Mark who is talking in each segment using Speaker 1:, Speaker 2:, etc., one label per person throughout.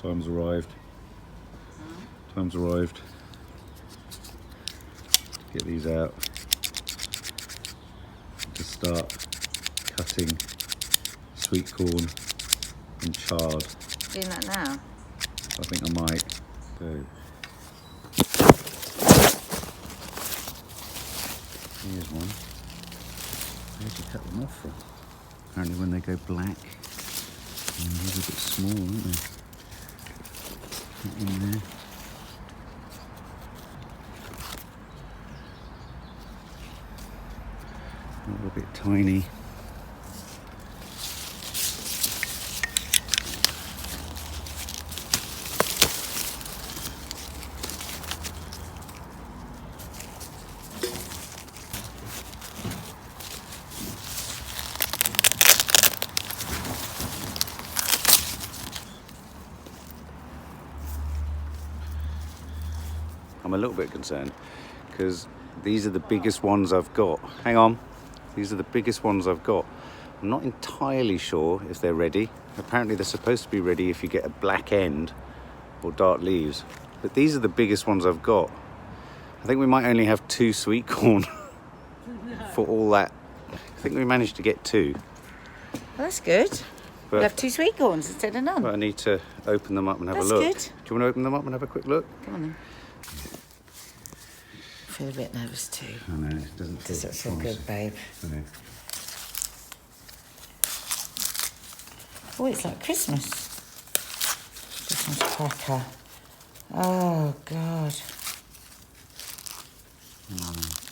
Speaker 1: Time's arrived. Time's arrived. Get these out. To start cutting sweet corn and chard.
Speaker 2: Doing that now?
Speaker 1: I think I might. So, here's one. Where did you cut them off from? Apparently when they go black, they're a little bit small, aren't they? Put in there. A little bit tiny. I'm a little bit concerned because these are the biggest ones I've got. Hang on. These are the biggest ones I've got. I'm not entirely sure if they're ready. Apparently they're supposed to be ready if you get a black end or dark leaves. But these are the biggest ones I've got. I think we might only have 2 sweet corn for all that. I think we managed to get 2.
Speaker 2: Well, that's good.
Speaker 1: But,
Speaker 2: We'll have 2 sweet corns instead of none.
Speaker 1: But I need to open them up and have a look.
Speaker 2: That's good.
Speaker 1: Do you want to open them up and have a quick look?
Speaker 2: Come on then. I feel a bit nervous too.
Speaker 1: I know, it doesn't feel
Speaker 2: Does it feel good, babe?
Speaker 1: I know.
Speaker 2: Oh, it's like Christmas. Christmas cracker. Oh, God.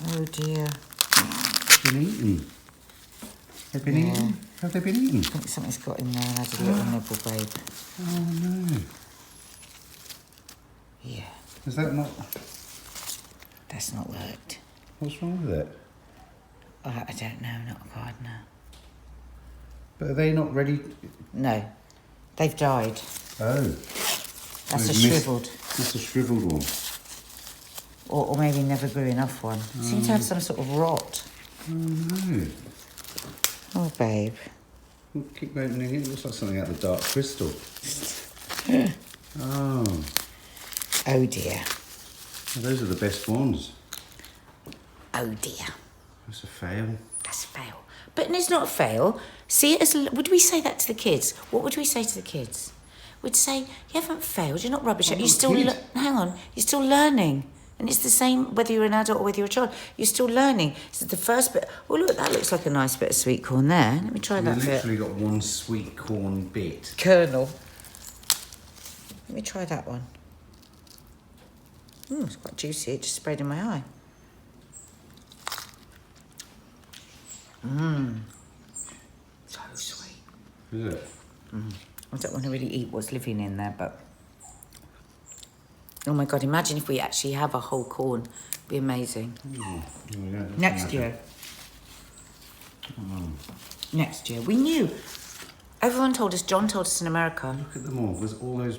Speaker 2: Oh, dear.
Speaker 1: Been eaten. They've been eaten? Have they been eaten?
Speaker 2: I think something's got in there and had a little nibble, babe.
Speaker 1: Oh, no.
Speaker 2: Yeah,
Speaker 1: Is that not...
Speaker 2: that's not worked.
Speaker 1: What's wrong with it?
Speaker 2: I don't know, not a gardener.
Speaker 1: But are they not ready?
Speaker 2: No, they've died.
Speaker 1: Oh.
Speaker 2: That's a shriveled.
Speaker 1: That's a shriveled one.
Speaker 2: Or maybe never grew enough one. Seems to have some sort of rot.
Speaker 1: Oh, no.
Speaker 2: Oh, babe.
Speaker 1: Keep opening it. It looks like something out of the dark crystal. Oh.
Speaker 2: Oh, dear.
Speaker 1: Well, those are the best ones.
Speaker 2: Oh, dear.
Speaker 1: That's a fail.
Speaker 2: That's a fail. But it's not a fail. See it as... Would we say that to the kids? What would we say to the kids? We'd say, you haven't failed, you're not rubbish.
Speaker 1: I'm
Speaker 2: You're
Speaker 1: not a
Speaker 2: still...
Speaker 1: kid.
Speaker 2: Hang on. You're still learning. And it's the same whether you're an adult or whether you're a child. You're still learning. This is the first bit. Oh, look, that looks like a nice bit of sweet corn there. Let me try that
Speaker 1: We've
Speaker 2: bit.
Speaker 1: literally got one sweet corn bit.
Speaker 2: Kernel. Let me try that one. It's quite juicy. It just sprayed in my eye. So sweet.
Speaker 1: Is it?
Speaker 2: I don't want to really eat what's living in there, but... Oh, my God. Imagine if we actually have a whole corn. It'd be amazing.
Speaker 1: Oh, yeah,
Speaker 2: Next year. Next year. We knew. Everyone told us, John told us in America.
Speaker 1: Look at them all. There's all those...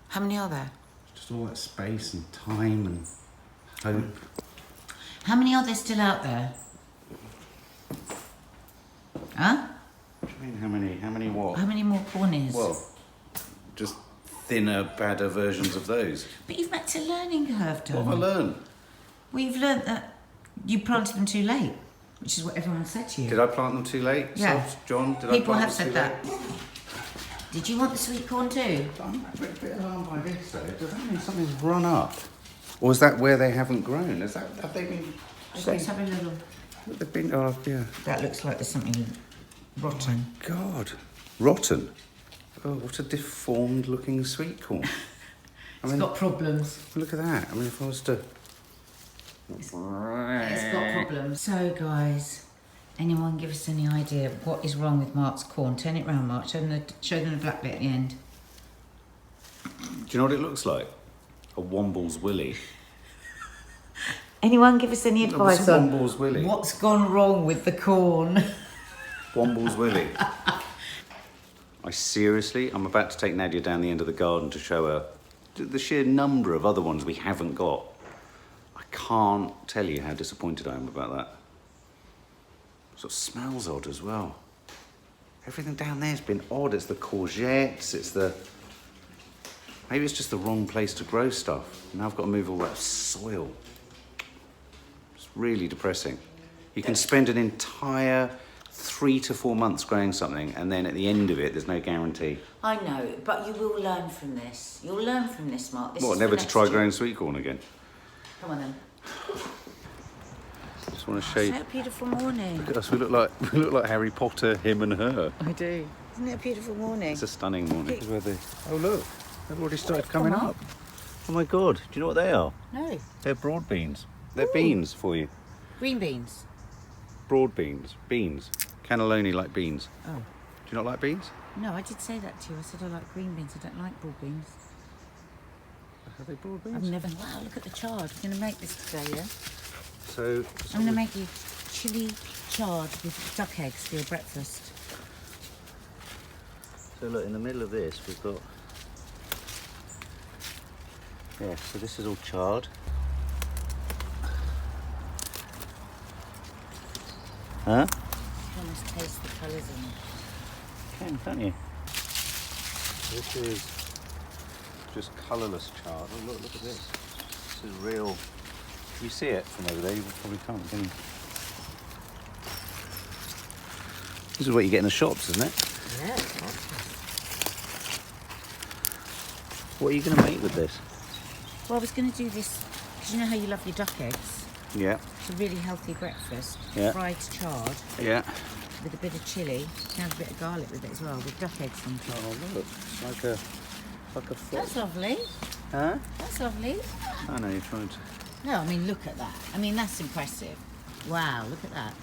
Speaker 2: How many are there?
Speaker 1: Just all that space and time and hope.
Speaker 2: How many are there still out there? Huh?
Speaker 1: What do you mean, how many? How many what?
Speaker 2: How many more cornies?
Speaker 1: Well, just thinner, badder versions of those.
Speaker 2: But you've met a learning curve, John.
Speaker 1: What have I learned?
Speaker 2: Well, you've learnt that you planted them too late, which is what everyone said to you.
Speaker 1: Did I plant them too late?
Speaker 2: Yeah.
Speaker 1: Sobs? John, did
Speaker 2: People
Speaker 1: I
Speaker 2: have
Speaker 1: plant
Speaker 2: said
Speaker 1: them
Speaker 2: that. Did you want the sweet corn too?
Speaker 1: I'm a bit alarmed by this though. Does that mean something's run up? Or is that where they haven't grown? Is that, have they been...
Speaker 2: Let's have a little...
Speaker 1: They've been, oh yeah.
Speaker 2: That looks like there's something rotten.
Speaker 1: God, rotten. Oh, what a deformed looking sweet corn.
Speaker 2: It's got problems.
Speaker 1: Look at that. I mean, if I was to...
Speaker 2: It's got problems. So, guys, anyone give us any idea what is wrong with Mark's corn? Turn it round, Mark. Show them the black bit at the end.
Speaker 1: Do you know what it looks like? A Womble's willy.
Speaker 2: Anyone give us any advice
Speaker 1: What's a
Speaker 2: on
Speaker 1: Womble's willy?
Speaker 2: what's gone wrong with the corn?
Speaker 1: Womble's willy. I seriously, I'm about to take Nadia down the end of the garden to show her the sheer number of other ones we haven't got. I can't tell you how disappointed I am about that. It sort of smells odd as well. Everything down there's been odd. It's the courgettes, it's the Maybe it's just the wrong place to grow stuff. Now I've got to move all that soil. It's really depressing. You can spend an entire 3 to 4 months growing something, and then at the end of it, there's no guarantee.
Speaker 2: I know, but you will learn from this. You'll learn from this, Mark. This
Speaker 1: What,
Speaker 2: is
Speaker 1: never
Speaker 2: for
Speaker 1: to
Speaker 2: next
Speaker 1: try
Speaker 2: year.
Speaker 1: growing sweet corn again?
Speaker 2: Come on then.
Speaker 1: Just want to show you.
Speaker 2: Isn't it a beautiful morning?
Speaker 1: Look at us, we look like Harry Potter, him and her.
Speaker 2: I do. Isn't it a beautiful morning?
Speaker 1: It's a stunning morning.
Speaker 2: Look.
Speaker 1: Where they... Oh look, they've already started coming
Speaker 2: Come on.
Speaker 1: up. Oh my God, do you know what they are?
Speaker 2: No.
Speaker 1: They're broad beans. They're
Speaker 2: Ooh.
Speaker 1: beans for you.
Speaker 2: Green beans.
Speaker 1: Broad beans. Beans. Cannelloni like beans.
Speaker 2: Oh.
Speaker 1: Do you not like beans?
Speaker 2: No, I did say that to you. I said I like green beans. I don't like broad beans.
Speaker 1: Are they broad beans?
Speaker 2: I've never... Wow, look at the chard. I'm going to make this today, yeah?
Speaker 1: So...
Speaker 2: I'm going to make you chili chard with duck eggs for your breakfast.
Speaker 1: So look, in the middle of this we've got... Yeah, so this is all chard. Huh?
Speaker 2: You almost taste the colours in it.
Speaker 1: Can't you? This is just colourless chard. Oh look at this. This is real. You see it from over there, you probably can't, can you? This is what you get in the shops, isn't it?
Speaker 2: Yeah.
Speaker 1: What are you going to make with this?
Speaker 2: Well, I was going to do this, because you know how you love your duck eggs?
Speaker 1: Yeah.
Speaker 2: It's a really healthy breakfast.
Speaker 1: Yeah.
Speaker 2: Fried chard
Speaker 1: Yeah.
Speaker 2: with a bit of chilli. You can have a bit of garlic with it as well, with duck eggs on top.
Speaker 1: Oh look, it's like a foot.
Speaker 2: That's lovely.
Speaker 1: Huh?
Speaker 2: That's lovely.
Speaker 1: I know, you're trying to...
Speaker 2: No, I mean, look at that. I mean, that's impressive. Wow, look at that.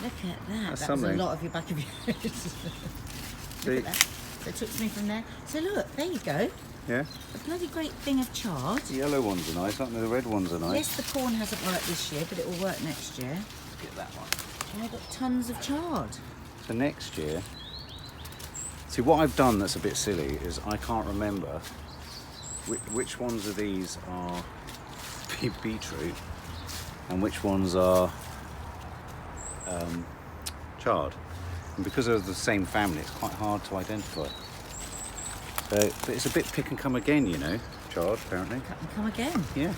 Speaker 2: Look at that.
Speaker 1: That's
Speaker 2: that
Speaker 1: something.
Speaker 2: was a lot of your back of your head. Look at that. So it took me from there. So look, there you go.
Speaker 1: Yeah?
Speaker 2: A bloody great thing of chard.
Speaker 1: The yellow ones are nice, aren't they? The red ones are nice.
Speaker 2: Yes, the corn hasn't worked this year, but it will work next year.
Speaker 1: Get that one.
Speaker 2: And I've got tons of chard.
Speaker 1: So next year... See, what I've done that's a bit silly is I can't remember which ones of these are beetroot and which ones are chard. And because they're the same family, it's quite hard to identify. So, but it's a bit pick and come again, you know, chard, apparently.
Speaker 2: Come again.
Speaker 1: Yeah.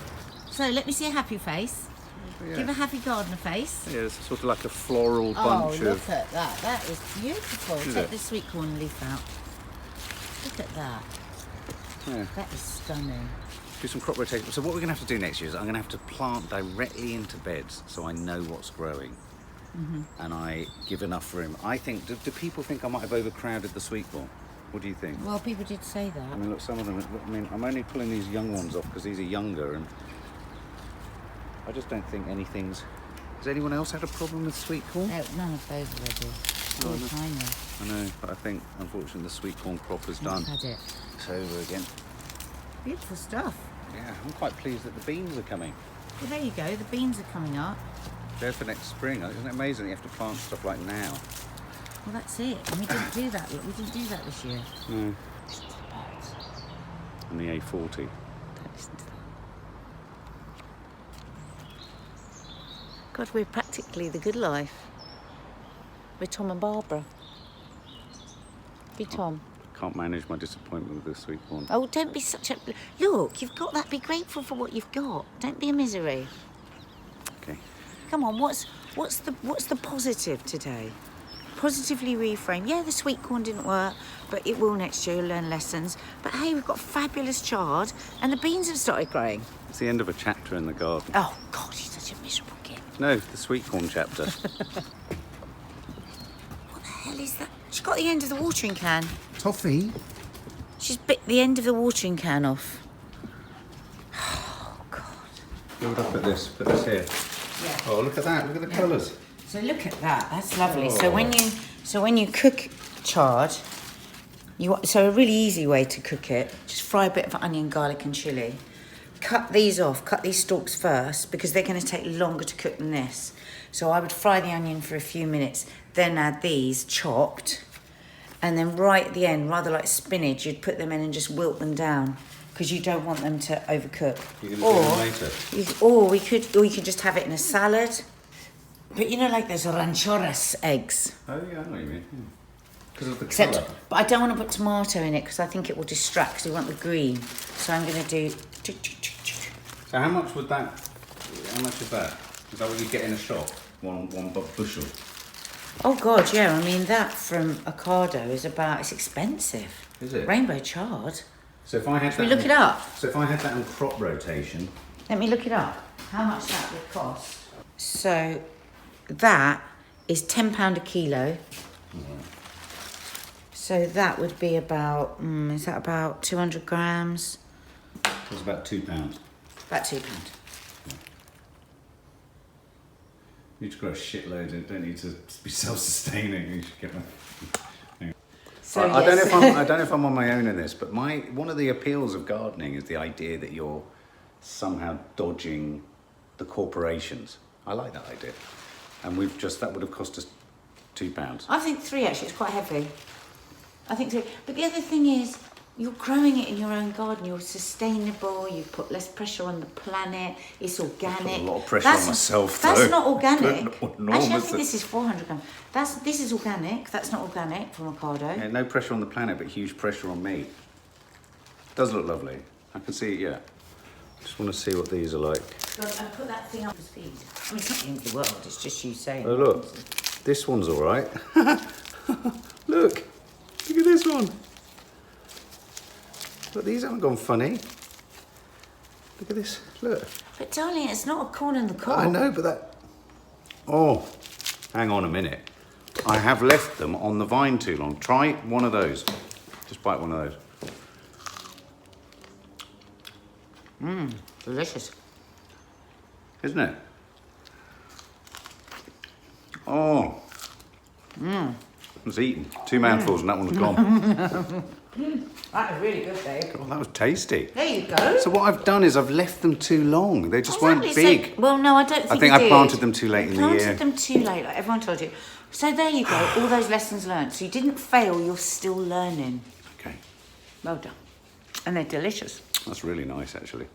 Speaker 2: So let me see a happy face.
Speaker 1: Yeah.
Speaker 2: Give a happy gardener face.
Speaker 1: Yeah, it's sort of like a floral bunch
Speaker 2: look
Speaker 1: of...
Speaker 2: at that. That is beautiful.
Speaker 1: Is
Speaker 2: Take
Speaker 1: it?
Speaker 2: the sweet corn leaf out. Look at that.
Speaker 1: Yeah.
Speaker 2: That is stunning.
Speaker 1: Do some crop rotation. So what we're going to have to do next year is I'm going to have to plant directly into beds so I know what's growing. And I give enough room. I think, do people think I might have overcrowded the sweet corn? What do you think?
Speaker 2: Well, people did say that.
Speaker 1: I mean, look, some of them, I mean, I'm only pulling these young ones off because these are younger and I just don't think anything's... Has anyone else had a problem with sweet corn?
Speaker 2: No, none of those are ready. It's all
Speaker 1: no.
Speaker 2: tiny.
Speaker 1: I know, but I think, unfortunately, the sweet corn crop is done.
Speaker 2: Had it.
Speaker 1: It's over again.
Speaker 2: Beautiful stuff.
Speaker 1: Yeah, I'm quite pleased that the beans are coming.
Speaker 2: Well, there you go. The beans are coming up.
Speaker 1: They're for next spring. Isn't it amazing you have to plant stuff like now?
Speaker 2: Well, that's it. And we didn't do that. We didn't do that this year.
Speaker 1: No.
Speaker 2: Listen to the birds.
Speaker 1: And the A40.
Speaker 2: Don't listen to that. God, we're practically the good life. We're Tom and Barbara. Be Tom.
Speaker 1: Can't manage my disappointment with the sweet corn.
Speaker 2: Oh, don't be such a... Look, you've got that. Be grateful for what you've got. Don't be a misery.
Speaker 1: Okay.
Speaker 2: Come on, what's the positive today? Positively reframe. Yeah, the sweet corn didn't work, but it will next year. You'll learn lessons. But hey, we've got fabulous chard, and the beans have started growing.
Speaker 1: It's the end of a chapter in the garden.
Speaker 2: Oh God, you're such a miserable kid.
Speaker 1: No, the sweet corn chapter.
Speaker 2: What the hell is that? She's got the end of the watering can.
Speaker 1: Toffee?
Speaker 2: She's bit the end of the watering can off. Oh God.
Speaker 1: Build up at this. Put this here.
Speaker 2: Yeah.
Speaker 1: Oh, look at that. Look at the colours.
Speaker 2: So look at that. That's lovely.
Speaker 1: Oh.
Speaker 2: So when you cook chard, so a really easy way to cook it. Just fry a bit of onion, garlic, and chilli. Cut these off. Cut these stalks first because they're going to take longer to cook than this. So I would fry the onion for a few minutes, then add these chopped, and then right at the end, rather like spinach, you'd put them in and just wilt them down because you don't want them to overcook.
Speaker 1: You're going to do them later?
Speaker 2: Or we could just have it in a salad. But you know, like those ranchoras eggs.
Speaker 1: Oh, yeah, I know what you mean. Because of the
Speaker 2: Except,
Speaker 1: colour.
Speaker 2: but I don't want to put tomato in it because I think it will distract. Because we want the green. So I'm going to do.
Speaker 1: So how much would that? How much is that? Is that what you get in a shop? One bushel.
Speaker 2: Oh God, yeah. I mean that from Ocado is about. It's expensive.
Speaker 1: Is it?
Speaker 2: Rainbow Chard.
Speaker 1: So if I had
Speaker 2: Should we look it up?
Speaker 1: So if I had that on crop rotation.
Speaker 2: Let me look it up. How much that would cost? So that is £10 a kilo. So that would be about, is that about 200 grams?
Speaker 1: It's about £2.
Speaker 2: About £2.
Speaker 1: You need to grow a shitload. You don't need to be self-sustaining. You should get one.
Speaker 2: So
Speaker 1: I don't know if I'm on my own in this, but one of the appeals of gardening is the idea that you're somehow dodging the corporations. I like that idea, and that would have cost us £2.
Speaker 2: I think 3 actually. It's quite heavy. I think 3. But the other thing is, you're growing it in your own garden. You're sustainable. You put less pressure on the planet. It's organic.
Speaker 1: I put a lot of pressure on myself.
Speaker 2: That's not organic.
Speaker 1: Actually,
Speaker 2: I think this is 400 grams. This is organic. That's not organic from Ocado.
Speaker 1: Yeah, no pressure on the planet, but huge pressure on me. Does look lovely. I can see it. Yeah. Just want to see what these are like.
Speaker 2: God, I put that thing up for speed. I mean, it's not the end of the world. It's just you saying.
Speaker 1: Oh look, this one's all right. Look at this one. Look, these haven't gone funny. Look at this. Look.
Speaker 2: But darling, it's not a corn in the cob.
Speaker 1: I know, but that. Oh, hang on a minute. I have left them on the vine too long. Try one of those. Just bite one of those.
Speaker 2: Delicious.
Speaker 1: Isn't it? Oh. It's eaten. 2 mouthfuls and that one's gone.
Speaker 2: That is really good, Dave.
Speaker 1: Oh, that was tasty.
Speaker 2: There you go.
Speaker 1: So what I've done is I've left them too long. They just weren't
Speaker 2: Exactly,
Speaker 1: big.
Speaker 2: so- well, no, I don't think
Speaker 1: I think
Speaker 2: you
Speaker 1: I
Speaker 2: did.
Speaker 1: planted them too late in the year.
Speaker 2: Planted them too late, like everyone told you. So there you go, all those lessons learned. So you didn't fail, you're still learning.
Speaker 1: Okay,
Speaker 2: Well done. And they're delicious.
Speaker 1: that's really nice actually.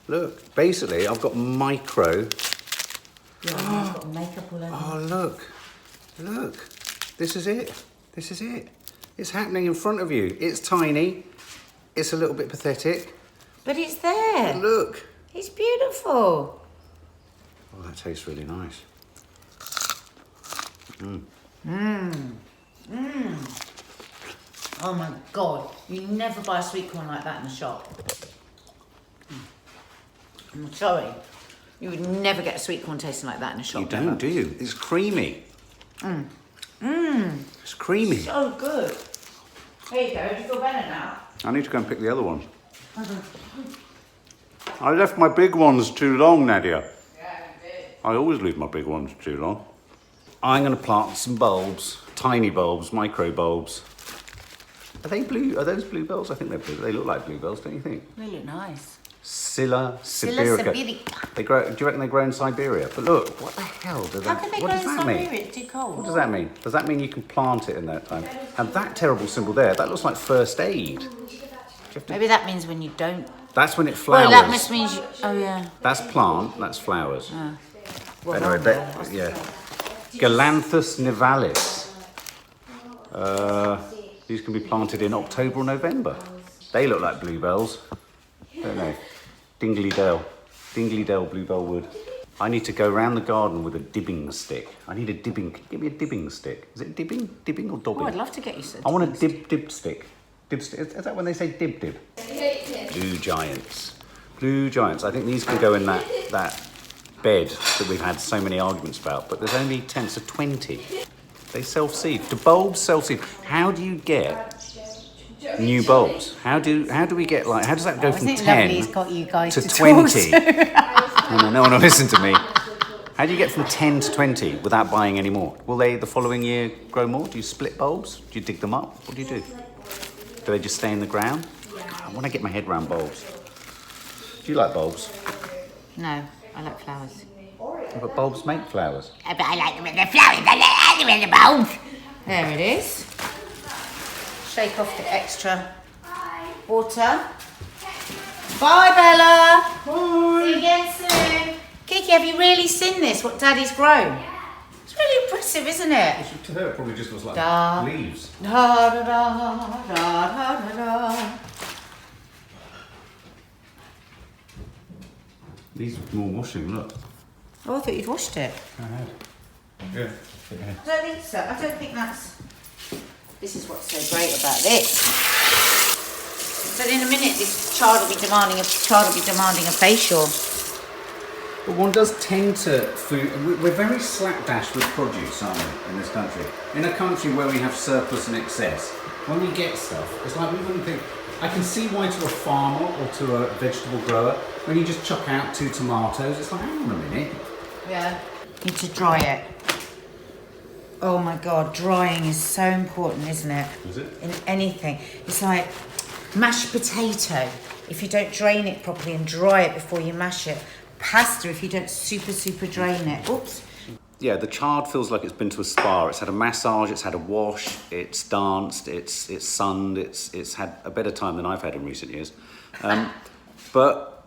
Speaker 1: Look, basically I've got micro.
Speaker 2: Yeah, I've got makeup all over.
Speaker 1: Oh look, this is it. This is it. It's happening in front of you. It's tiny. It's a little bit pathetic.
Speaker 2: But it's there.
Speaker 1: But look.
Speaker 2: It's beautiful.
Speaker 1: Oh, that tastes really nice.
Speaker 2: Oh my God. You never buy a sweet corn like that in the shop. I'm sorry. You would never get a sweet corn tasting like that in a shop.
Speaker 1: You don't, do you? It's creamy. It's creamy.
Speaker 2: So good. There you go. Do you feel better now?
Speaker 1: I need to go and pick the other ones. I left my big ones too long, Nadia.
Speaker 2: Yeah, you did.
Speaker 1: I always leave my big ones too long. I'm going to plant some bulbs, tiny bulbs, micro bulbs. Are they blue? Are those bluebells? I think they're blue. They look like bluebells, don't you think?
Speaker 2: They look nice.
Speaker 1: Scylla sibirica. They grow. Do you reckon they grow in Siberia? But look, what the hell do they?
Speaker 2: How can they
Speaker 1: what
Speaker 2: grow
Speaker 1: does
Speaker 2: in
Speaker 1: that mean?
Speaker 2: Siberia? It's too cold.
Speaker 1: What does that mean? Does that mean you can plant it in that time? And that terrible symbol there, that looks like first aid. Do you have to-
Speaker 2: Maybe that means when you don't.
Speaker 1: That's when it flowers.
Speaker 2: Well, that must mean. Oh yeah.
Speaker 1: That's plant. That's flowers.
Speaker 2: Well,
Speaker 1: Anyway, yeah. Galanthus nivalis. These can be planted in October or November. They look like bluebells, don't they? Dingley-Dell bluebell wood. I need to go around the garden with a dibbing stick. I need a dibbing. Give me a dibbing stick. Is it dibbing or dobbing?
Speaker 2: Oh, I'd love to get you some.
Speaker 1: I want a dib stick. Dib stick. Is that when they say dib? Blue giants. Blue giants. I think these can go in that bed that we've had so many arguments about, but there's only 10 to 20. They self-seed. Do bulbs self-seed? How do you get new bulbs? How do we get how does that go from 10
Speaker 2: got you guys
Speaker 1: to
Speaker 2: to
Speaker 1: 20? No one will listen to me. How do you get from 10 to 20 without buying any more? Will they the following year grow more? Do you split bulbs? Do you dig them up? What do you do? Do they just stay in the ground? I want to get my head around bulbs. Do you like bulbs?
Speaker 2: No, I like flowers.
Speaker 1: But bulbs make flowers.
Speaker 2: But I like them in the flowers. I like them in the bulbs. There it is. Shake off the extra water. Bye, Bella. Bye. See you again soon. Kiki, have you really seen this? What Daddy's grown? It's really impressive, isn't it?
Speaker 1: To her, it probably just was like leaves.
Speaker 2: Da, da, da, da, da, da, da.
Speaker 1: These more washing, look.
Speaker 2: Oh, I thought you'd washed it.
Speaker 1: I had. Yeah.
Speaker 2: I don't think so. I don't think that's... This is what's so great about this. So in a minute, this child will be demanding a facial.
Speaker 1: But one does tend to food. We're very slapdash with produce, aren't we, in this country? In a country where we have surplus and excess, when we get stuff, it's like we wouldn't think. I can see why to a farmer or to a vegetable grower, when you just chuck out 2 tomatoes, it's like, hang on a minute.
Speaker 2: Yeah. You need to dry it. Oh my God, drying is so important, isn't it?
Speaker 1: Is it?
Speaker 2: In anything. It's like mashed potato. If you don't drain it properly and dry it before you mash it. Pasta, if you don't super drain it. Oops.
Speaker 1: Yeah, the chard feels like it's been to a spa. It's had a massage, it's had a wash, it's danced, it's sunned, it's had a better time than I've had in recent years. But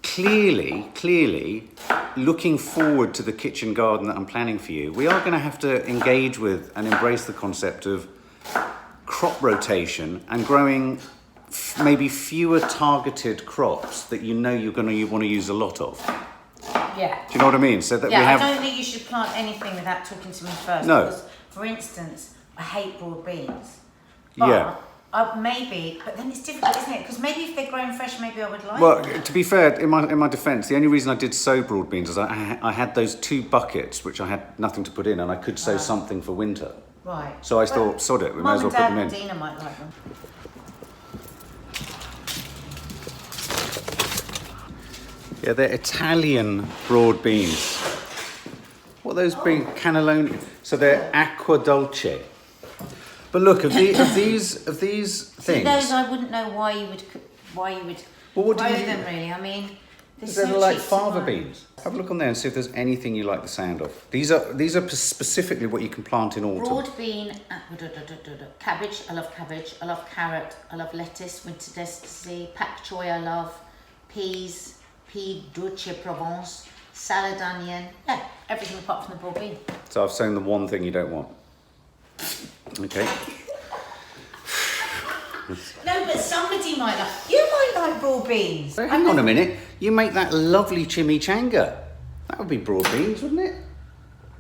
Speaker 1: clearly, looking forward to the kitchen garden that I'm planning for you, we are going to have to engage with and embrace the concept of crop rotation and growing maybe fewer targeted crops that you know you want to use a lot of.
Speaker 2: Yeah.
Speaker 1: Do you know what I mean? So that we have...
Speaker 2: I don't think you should plant anything without talking to me first.
Speaker 1: No.
Speaker 2: Because, for instance, I hate broad beans. But maybe, but then it's difficult, isn't it? Because maybe if they're grown fresh, maybe I would like them.
Speaker 1: Well, to be fair, in my defence, the only reason I did sow broad beans is I had those 2 buckets which I had nothing to put in, and I could sow something for winter.
Speaker 2: Right.
Speaker 1: So I thought, sod it, we may as well put them in.
Speaker 2: Mum and Dad and Dina might like them.
Speaker 1: Yeah, they're Italian broad beans. What are those beans? Cannelloni. So they're acqua dolce. But look, of these things.
Speaker 2: Those I wouldn't know why you would
Speaker 1: Well, what do
Speaker 2: grow
Speaker 1: you-
Speaker 2: them really. I mean, they're
Speaker 1: They're
Speaker 2: so
Speaker 1: like
Speaker 2: cheap to
Speaker 1: fava
Speaker 2: buy.
Speaker 1: beans. Have a look on there and see if there's anything you like the sound of. These are specifically what you can plant in autumn.
Speaker 2: Broad bean, cabbage. I love cabbage. I love carrot. I love lettuce. Winter delicacy. Pak choy. I love peas. Pea Duce Provence. Salad onion. Yeah, everything apart from the broad bean.
Speaker 1: So I've sown the one thing you don't want. Okay.
Speaker 2: No, but somebody might like. You might like broad beans.
Speaker 1: Hang on a minute. You make that lovely chimichanga. That would be broad beans, wouldn't it?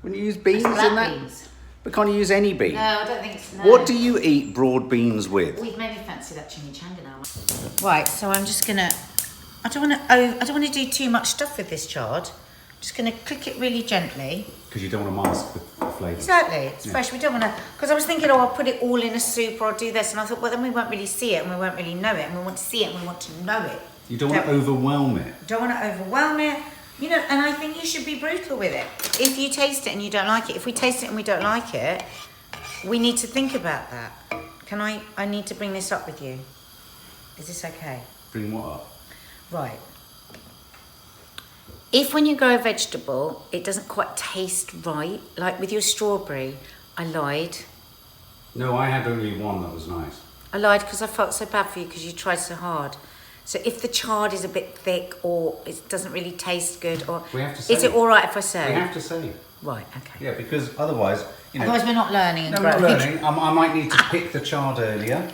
Speaker 1: Wouldn't you use beans
Speaker 2: Black
Speaker 1: in that?
Speaker 2: beans.
Speaker 1: But can't you use any bean?
Speaker 2: No, I don't think so. No.
Speaker 1: What do you eat broad beans with?
Speaker 2: We've made me fancy that chimichanga now. Right, so I'm just gonna. I don't want to do too much stuff with this chard. I'm just gonna cook it really gently.
Speaker 1: Because you don't want to mask the flavour.
Speaker 2: Exactly, it's fresh. We don't want to. Because I was thinking, I'll put it all in a soup or I'll do this, and I thought, well, then we won't really see it and we won't really know it, and we want to see it and we want to know it.
Speaker 1: You don't want to overwhelm it.
Speaker 2: Don't want to overwhelm it. You know, and I think you should be brutal with it. If you taste it and you don't like it, if we taste it and we don't like it, we need to think about that. I need to bring this up with you. Is this okay?
Speaker 1: Bring what up?
Speaker 2: Right. If when you grow a vegetable, it doesn't quite taste right, like with your strawberry, I lied.
Speaker 1: No, I had only one that was nice.
Speaker 2: I lied because I felt so bad for you because you tried so hard. So if the chard is a bit thick or it doesn't really taste good, or
Speaker 1: We have to say
Speaker 2: is it all right if I say?
Speaker 1: We have to say.
Speaker 2: Right, okay.
Speaker 1: Yeah, because otherwise, you know.
Speaker 2: Otherwise we're not learning and
Speaker 1: No, we're
Speaker 2: growing.
Speaker 1: not learning. I might need to pick the chard earlier.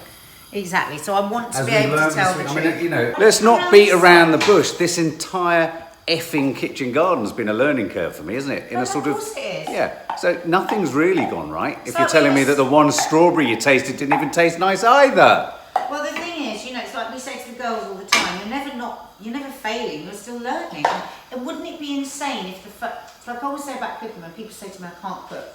Speaker 2: Exactly, so I want to
Speaker 1: As
Speaker 2: be
Speaker 1: we
Speaker 2: able
Speaker 1: learn
Speaker 2: to tell
Speaker 1: this
Speaker 2: the
Speaker 1: week.
Speaker 2: truth.
Speaker 1: I mean, you know, let's not beat around the bush. This entire effing kitchen garden's been a learning curve for me, isn't it?
Speaker 2: Well, of course it is.
Speaker 1: Yeah. So nothing's really gone right if
Speaker 2: So
Speaker 1: you're telling me
Speaker 2: it's-
Speaker 1: that the one strawberry you tasted didn't even taste nice either.
Speaker 2: Well, the thing is, you know, it's like we say to the girls all the time, you're never failing, you're still learning. And wouldn't it be insane if it's like I always say about cooking, when people say to me, I can't cook.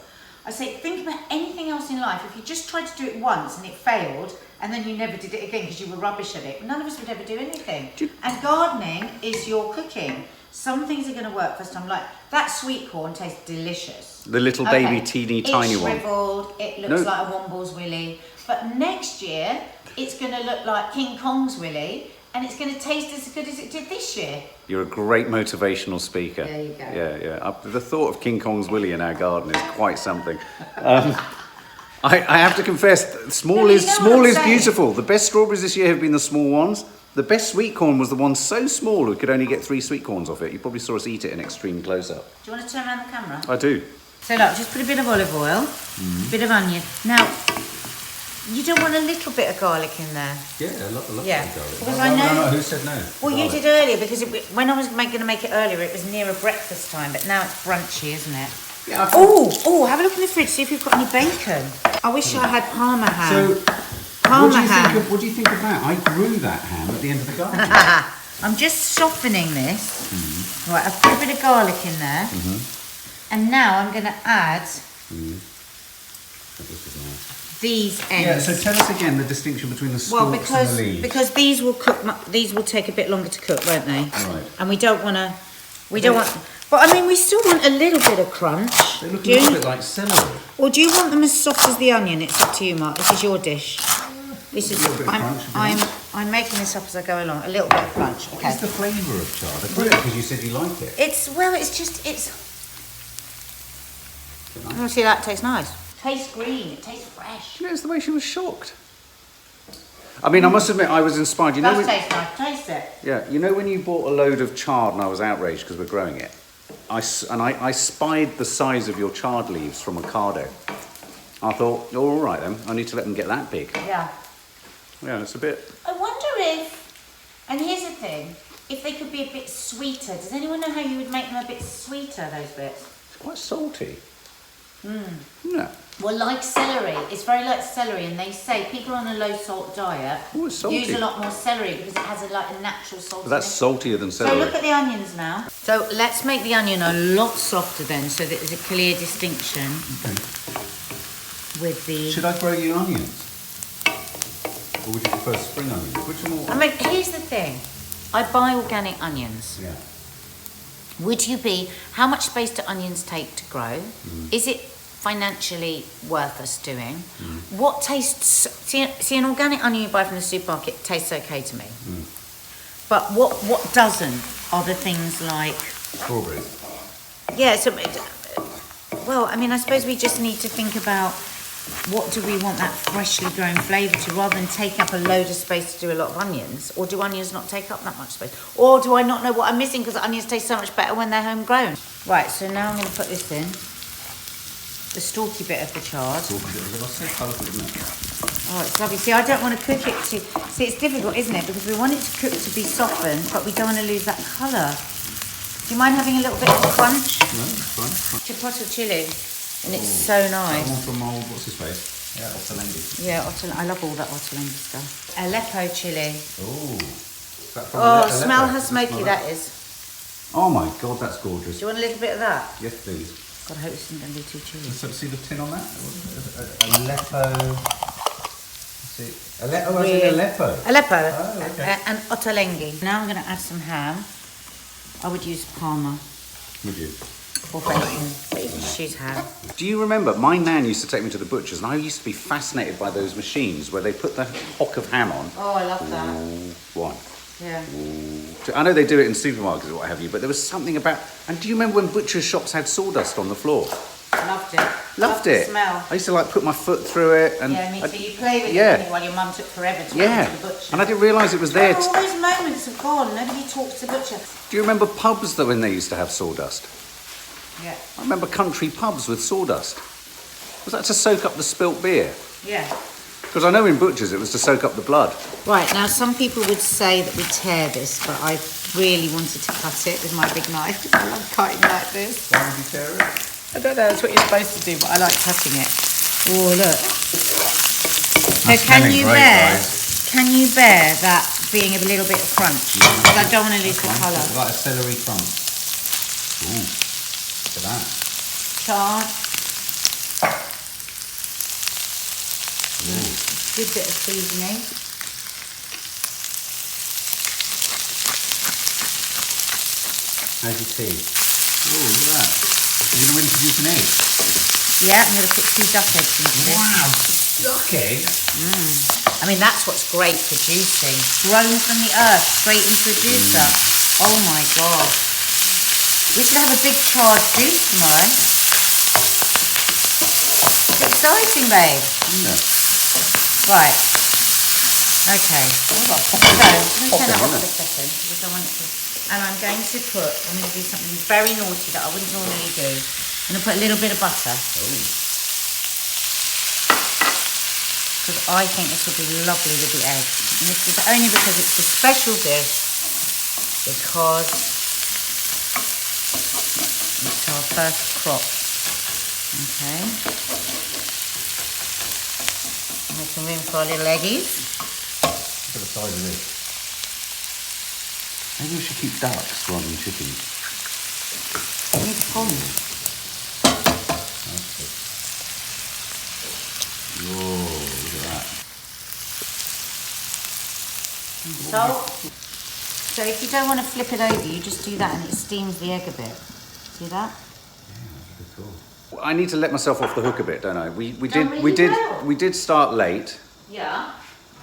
Speaker 2: I say, think about anything else in life. If you just tried to do it once and it failed, and then you never did it again because you were rubbish at it, none of us would ever do anything. And gardening is your cooking. Some things are going to work first time. Like that sweet corn tastes delicious.
Speaker 1: The little baby, teeny, tiny one.
Speaker 2: It's shriveled. It looks like a womble's willy. But next year, it's going to look like King Kong's willy, and it's going to taste as good as it did this year.
Speaker 1: You're a great motivational speaker.
Speaker 2: There you go.
Speaker 1: Yeah. The thought of King Kong's willy in our garden is quite something. I have to confess, small is
Speaker 2: saying.
Speaker 1: beautiful. The best strawberries this year have been the small ones. The best sweet corn was the one so small we could only get 3 sweet corns off it. You probably saw us eat it in extreme close-up.
Speaker 2: Do you want to turn around the camera?
Speaker 1: I do.
Speaker 2: So look, just put a bit of olive oil, a bit of onion. Now, you don't want a little bit of garlic in there.
Speaker 3: Yeah, I love
Speaker 2: Yeah,
Speaker 3: garlic.
Speaker 2: because
Speaker 3: No,
Speaker 2: I know.
Speaker 3: no, who said no?
Speaker 2: Well, you
Speaker 3: Garlic.
Speaker 2: did earlier because when I was going to make it earlier, it was nearer breakfast time, but now it's brunchy, isn't it?
Speaker 3: Yeah,
Speaker 2: Oh, have a look in the fridge, see if you've got any bacon. I wish I had Parma ham.
Speaker 3: So,
Speaker 2: Parma ham.
Speaker 3: what do you think of that? I grew that ham at the end of the garden.
Speaker 2: I'm just softening this. Right, I've put a bit of garlic in there. And now I'm going to add these ends.
Speaker 3: Yeah, so tell us again the distinction between the stalks and the leaves.
Speaker 2: because these will cook. These will take a bit longer to cook, won't they?
Speaker 3: Right.
Speaker 2: And we don't want to. We don't want. But I mean, we still want a little bit of crunch.
Speaker 3: They look a little bit like celery.
Speaker 2: Or do you want them as soft as the onion? It's up to you, Mark. This is your dish. This is.
Speaker 3: A little bit of crunch,
Speaker 2: I'm making this up as I go along. A little bit of crunch. Okay.
Speaker 3: What's the flavour of chard? I grew it because you said you like it.
Speaker 2: It's. Oh, see, that tastes nice. Tastes green. It tastes fresh.
Speaker 1: You know, it's the way she was shocked. I mean, I must admit, I was inspired. You know,
Speaker 2: Does taste nice. Taste it.
Speaker 1: yeah, you know when you bought a load of chard and I was outraged because we're growing it? I spied the size of your chard leaves from Ocado. I thought, oh, all right then, I need to let them get that big.
Speaker 2: Yeah.
Speaker 1: Yeah, it's a bit...
Speaker 2: I wonder if, and here's the thing, if they could be a bit sweeter. Does anyone know how you would make them a bit sweeter, those bits?
Speaker 1: It's quite salty. No.
Speaker 2: Well, like celery. It's very like celery, and they say people on a low salt diet
Speaker 1: Oh, it's salty.
Speaker 2: use a lot more celery because it has a natural salt.
Speaker 1: But that's saltier than
Speaker 2: So
Speaker 1: celery.
Speaker 2: look at the onions now. So let's make the onion a lot softer then, so that there's a clear distinction
Speaker 3: Okay.
Speaker 2: with the...
Speaker 3: Should I grow you onions? Or would you prefer spring onions? Which are more...
Speaker 2: I mean, here's the thing. I buy organic onions.
Speaker 3: Yeah.
Speaker 2: Would you be... How much space do onions take to grow? Is it financially worth us doing? What tastes... See, an organic onion you buy from the supermarket tastes okay to me. But what doesn't are the things like...
Speaker 3: Strawberries.
Speaker 2: Yeah, so... Well, I mean, I suppose we just need to think about what do we want that freshly grown flavour to, rather than take up a load of space to do a lot of onions. Or do onions not take up that much space? Or do I not know what I'm missing because onions taste so much better when they're homegrown? Right, so now I'm going to put this in. The stalky bit of the chard.
Speaker 3: That's so colourful, isn't it?
Speaker 2: Oh, it's lovely. See, I don't want to cook it too... See, it's difficult, isn't it? Because we want it to cook to be softened, but we don't want to lose that colour. Do you mind having a little bit of crunch?
Speaker 3: No, it's fine.
Speaker 2: Chipotle chili. And it's so nice.
Speaker 3: That one from old, what's his face? Yeah, Ottolenghi.
Speaker 2: Yeah, I love all that Ottolenghi stuff. Aleppo chili.
Speaker 3: Oh. Is that from
Speaker 2: Oh,
Speaker 3: Aleppo?
Speaker 2: smell how
Speaker 3: Does it
Speaker 2: smoky
Speaker 3: smell
Speaker 2: that is.
Speaker 3: Oh my god, that's gorgeous.
Speaker 2: Do you want a little bit of that?
Speaker 3: Yes, please.
Speaker 2: God, I hope this isn't going to be too chilly.
Speaker 3: So see the tin on that? Aleppo. See, Aleppo. Oh,
Speaker 2: Really?
Speaker 3: Aleppo.
Speaker 2: Aleppo.
Speaker 3: Oh, okay.
Speaker 2: And Ottolenghi. Now I'm going to add some ham. I would use Parma
Speaker 3: Would you?
Speaker 2: or bacon. But you can just use ham.
Speaker 1: Do you remember, my nan used to take me to the butcher's and I used to be fascinated by those machines where they put the hock of ham on.
Speaker 2: Oh, I love that.
Speaker 1: One.
Speaker 2: Yeah.
Speaker 1: I know they do it in supermarkets or what have you, but there was something about... And do you remember when butcher's shops had sawdust on the floor?
Speaker 2: Loved it.
Speaker 1: Loved
Speaker 2: the
Speaker 1: it.
Speaker 2: smell.
Speaker 1: I used to like put my foot through it and...
Speaker 2: Yeah, me too. You play with
Speaker 1: yeah.
Speaker 2: it while your mum took forever to
Speaker 1: Yeah,
Speaker 2: go to the butcher.
Speaker 1: and I didn't realise it was there.
Speaker 2: Oh, all those moments have gone. Nobody talks to the butcher.
Speaker 1: Do you remember pubs that when they used to have sawdust?
Speaker 2: Yeah.
Speaker 1: I remember country pubs with sawdust. Was that to soak up the spilt beer?
Speaker 2: Yeah.
Speaker 1: Because I know in butchers it was to soak up the blood.
Speaker 2: Right, now some people would say that we tear this, but I really wanted to cut it with my big knife because I love cutting like this.
Speaker 3: Why would you tear it?
Speaker 2: I don't know, that's what you're supposed to do, but I like cutting it. Oh, look. So can you bear that being a little bit of crunch? Because I don't want to lose the colour.
Speaker 3: Like a celery crunch. Ooh, look at that.
Speaker 2: Chard.
Speaker 3: Ooh.
Speaker 2: Good bit of seasoning.
Speaker 3: How's your tea? Ooh, look at that. You're going to introduce an egg?
Speaker 2: Yeah, I'm going to put 2 duck eggs into this.
Speaker 3: Wow, duck eggs?
Speaker 2: I mean, that's what's great for juicing. Grown from the earth, straight into the juicer. Oh my God. We should have a big chard juice tomorrow. It's exciting, babe.
Speaker 3: Yeah.
Speaker 2: Right. Okay. So, I'm going to turn that off for a second because I want it to... And I'm going to do something very naughty that I wouldn't normally do. I'm going to put a little bit of butter. Because I think this will be lovely with the eggs. And this is only because it's a special dish. Because it's our first crop. Okay. Making room for our little eggies.
Speaker 3: Look at the size of this. Maybe we should keep ducks rather than chickens.
Speaker 2: We need a pond.
Speaker 3: Whoa, look at that.
Speaker 2: Salt. So if you don't want to flip it over, you just do that and it steams the egg a bit. See that?
Speaker 1: I need to let myself off the hook a bit, don't I? We
Speaker 2: really
Speaker 1: did start late.
Speaker 2: Yeah.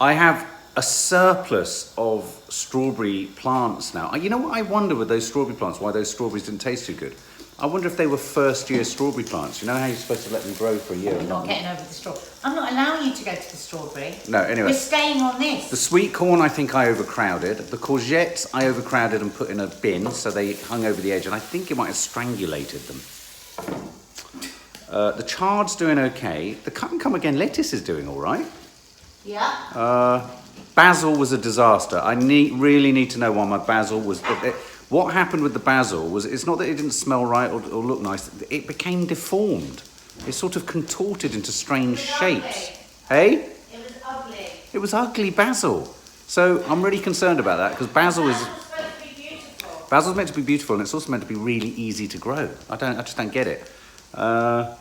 Speaker 1: I have a surplus of strawberry plants now. You know what I wonder with those strawberry plants, why those strawberries didn't taste too good? I wonder if they were first year strawberry plants. You know how you're supposed to let them grow for a year?
Speaker 2: You're not getting over the strawberry. I'm not allowing you to go to the strawberry.
Speaker 1: No, anyway.
Speaker 2: We're staying on this.
Speaker 1: The sweet corn, I think I overcrowded. The courgettes, I overcrowded and put in a bin, so they hung over the edge, and I think it might have strangulated them. The chard's doing okay. The cut and come again lettuce is doing all right.
Speaker 2: Yeah.
Speaker 1: Basil was a disaster. I really need to know why my basil was... What happened with the basil was, it's not that it didn't smell right or look nice, it became deformed. It sort of contorted into strange shapes. Hey?
Speaker 2: It was ugly.
Speaker 1: It was ugly basil. So I'm really concerned about that because basil is...
Speaker 2: Basil's supposed to be beautiful.
Speaker 1: Basil's meant to be beautiful and it's also meant to be really easy to grow. I just don't get it. And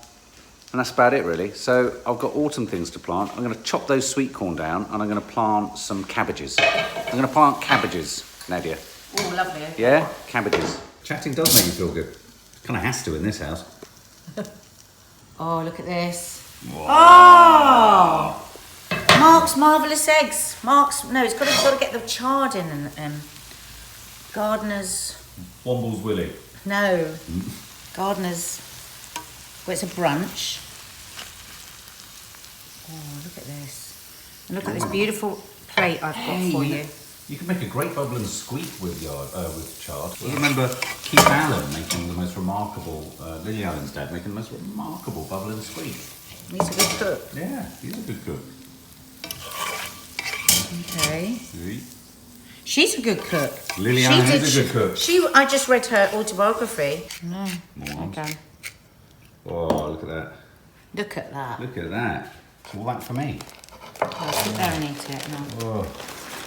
Speaker 1: that's about it really. So I've got autumn things to plant. I'm going to chop those sweet corn down and I'm going to plant some cabbages. I'm going to plant cabbages, Nadia.
Speaker 2: Oh, lovely.
Speaker 1: Yeah? Cabbages.
Speaker 3: Chatting does make you feel good. Kind of has to in this house.
Speaker 2: Oh, look at this. Whoa. Oh! Mark's marvellous eggs. No, it's got to get the chard in and Gardener's...
Speaker 3: Womble's Willy.
Speaker 2: No. Gardener's... Well, it's a brunch. Oh, look at this. And look at this beautiful plate I've got for you.
Speaker 3: You can make a great bubble and squeak with chard. I remember Keith Allen making the most remarkable, Lily Allen's dad making the most remarkable bubble and squeak.
Speaker 2: He's a good cook.
Speaker 3: Yeah, he's a good cook.
Speaker 2: Okay.
Speaker 3: See?
Speaker 2: She's a good cook.
Speaker 3: Lily Allen is a good cook.
Speaker 2: I just read her autobiography. No. Okay.
Speaker 3: Oh, look at that.
Speaker 2: Look at that.
Speaker 3: Look at that. All that for me.
Speaker 2: I'll sit there and eat it now.
Speaker 3: Oh.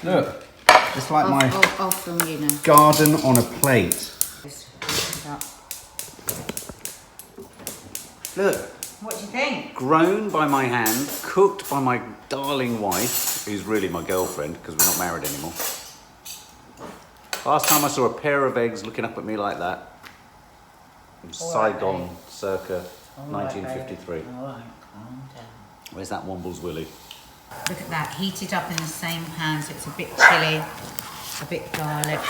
Speaker 3: Look. It's like
Speaker 2: I'll film you now.
Speaker 3: garden on a plate.
Speaker 1: Look.
Speaker 2: What do you think?
Speaker 1: Grown by my hand, cooked by my darling wife, who's really my girlfriend because we're not married anymore. Last time I saw a pair of eggs looking up at me like that, Saigon, circa 1953.
Speaker 2: All right, calm down.
Speaker 1: Where's that Womble's Willy?
Speaker 2: Look at that, heated up in the same pan, so it's a bit chilly, a bit garlic.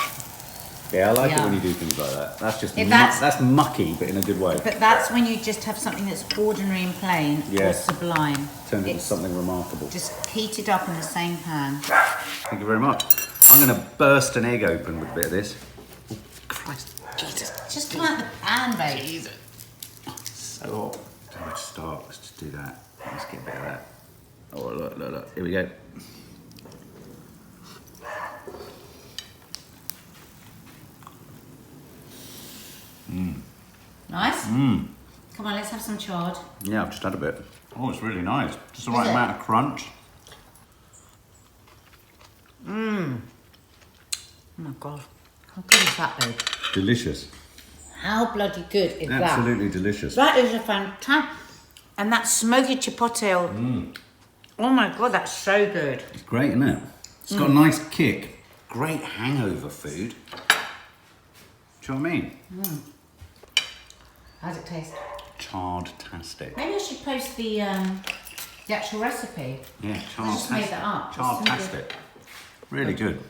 Speaker 3: Yeah, I like it
Speaker 2: Yeah.
Speaker 3: when you do things like that. That's just
Speaker 2: That's-
Speaker 3: that's mucky, but in a good way.
Speaker 2: But that's when you just have something that's ordinary and plain or
Speaker 3: Yeah.
Speaker 2: sublime.
Speaker 3: Turns into
Speaker 2: It's
Speaker 3: something remarkable.
Speaker 2: just heated up in the same pan.
Speaker 3: Thank you very much. I'm going to burst an egg open with a bit of this.
Speaker 1: Oh, Christ, Jesus.
Speaker 2: Just come out the pan, babe.
Speaker 1: Jesus. So hot.
Speaker 3: Let's start. Let's just do that. Let's get a bit of that. Oh, look. Here we go.
Speaker 2: Nice?
Speaker 3: Mmm.
Speaker 2: Come on, let's have some chard.
Speaker 3: Yeah, I've just had a bit. Oh, it's really nice. Just the
Speaker 2: Is
Speaker 3: right
Speaker 2: it?
Speaker 3: amount of crunch.
Speaker 2: Oh my God. How good is that, babe?
Speaker 3: Delicious.
Speaker 2: How bloody good is that?
Speaker 3: Absolutely delicious.
Speaker 2: That is a fantastic... And that smoky chipotle. Oh my God, that's so good.
Speaker 3: It's great, isn't it? It's got a nice kick. Great hangover food. Do you know what I mean?
Speaker 2: How's it taste?
Speaker 3: Chard-tastic.
Speaker 2: Maybe I should post the actual recipe.
Speaker 3: Yeah,
Speaker 2: I just made that up.
Speaker 3: Chard-tastic. Really good.